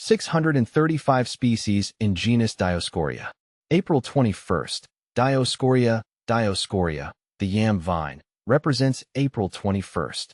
635 species in genus Dioscorea. April 21st. Dioscorea. Dioscorea, the yam vine, represents April 21st.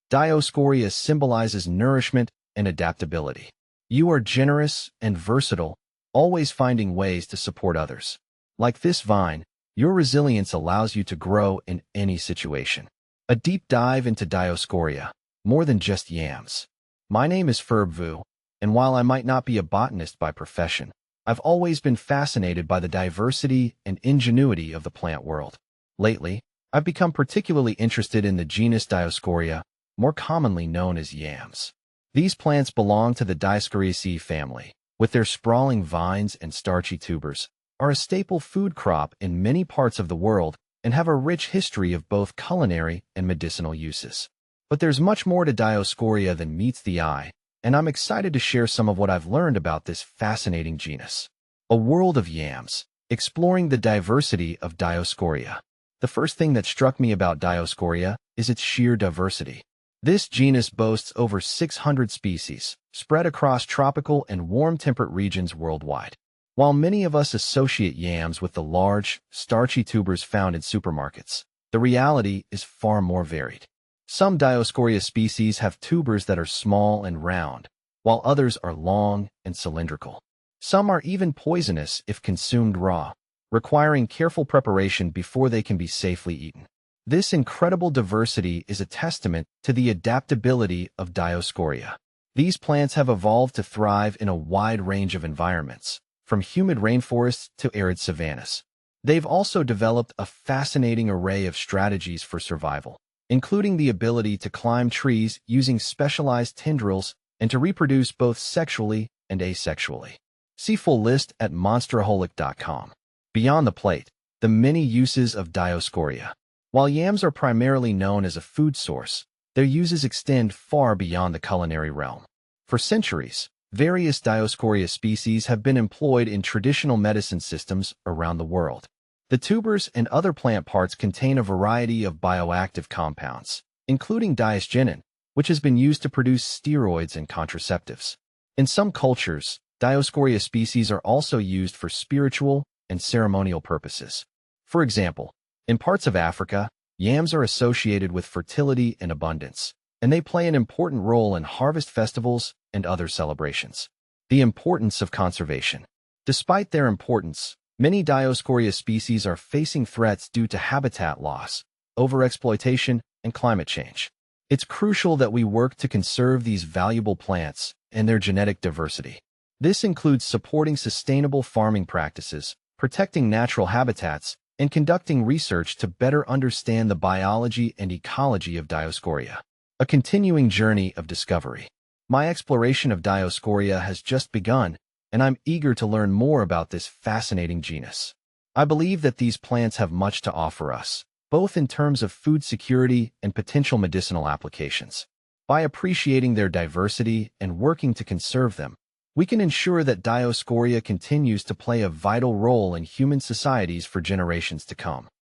Dioscorea symbolizes nourishment and adaptability. You are generous and versatile, always finding ways to support others. Like this vine, your resilience allows you to grow in any situation. A deep dive into Dioscorea, more than just yams. My name is Vu, and while I might not be a botanist by profession, I've always been fascinated by the diversity and ingenuity of the plant world. Lately, I've become particularly interested in the genus Dioscorea, more commonly known as yams. These plants belong to the Dioscoreaceae family, with their sprawling vines and starchy tubers, are a staple food crop in many parts of the world and have a rich history of both culinary and medicinal uses. But there's much more to Dioscorea than meets the eye, and I'm excited to share some of what I've learned about this fascinating genus. A world of yams, exploring the diversity of Dioscorea. The first thing that struck me about Dioscorea is its sheer diversity. This genus boasts over 600 species, spread across tropical and warm-temperate regions worldwide. While many of us associate yams with the large, starchy tubers found in supermarkets, the reality is far more varied. Some Dioscorea species have tubers that are small and round, while others are long and cylindrical. Some are even poisonous if consumed raw, requiring careful preparation before they can be safely eaten. This incredible diversity is a testament to the adaptability of Dioscorea. These plants have evolved to thrive in a wide range of environments, from humid rainforests to arid savannas. They've also developed a fascinating array of strategies for survival, including the ability to climb trees using specialized tendrils and to reproduce both sexually and asexually. See full list at monsteraholic.com. Beyond the plate, the many uses of Dioscorea. While yams are primarily known as a food source, their uses extend far beyond the culinary realm. For centuries, various Dioscorea species have been employed in traditional medicine systems around the world. The tubers and other plant parts contain a variety of bioactive compounds, including diosgenin, which has been used to produce steroids and contraceptives. In some cultures, Dioscorea species are also used for spiritual and ceremonial purposes. For example, in parts of Africa, yams are associated with fertility and abundance, and they play an important role in harvest festivals and other celebrations. The importance of conservation. Despite their importance, many Dioscorea species are facing threats due to habitat loss, overexploitation, and climate change. It's crucial that we work to conserve these valuable plants and their genetic diversity. This includes supporting sustainable farming practices, protecting natural habitats, and conducting research to better understand the biology and ecology of Dioscorea. A continuing journey of discovery. My exploration of Dioscorea has just begun, and I'm eager to learn more about this fascinating genus. I believe that these plants have much to offer us, both in terms of food security and potential medicinal applications. By appreciating their diversity and working to conserve them, we can ensure that Dioscorea continues to play a vital role in human societies for generations to come.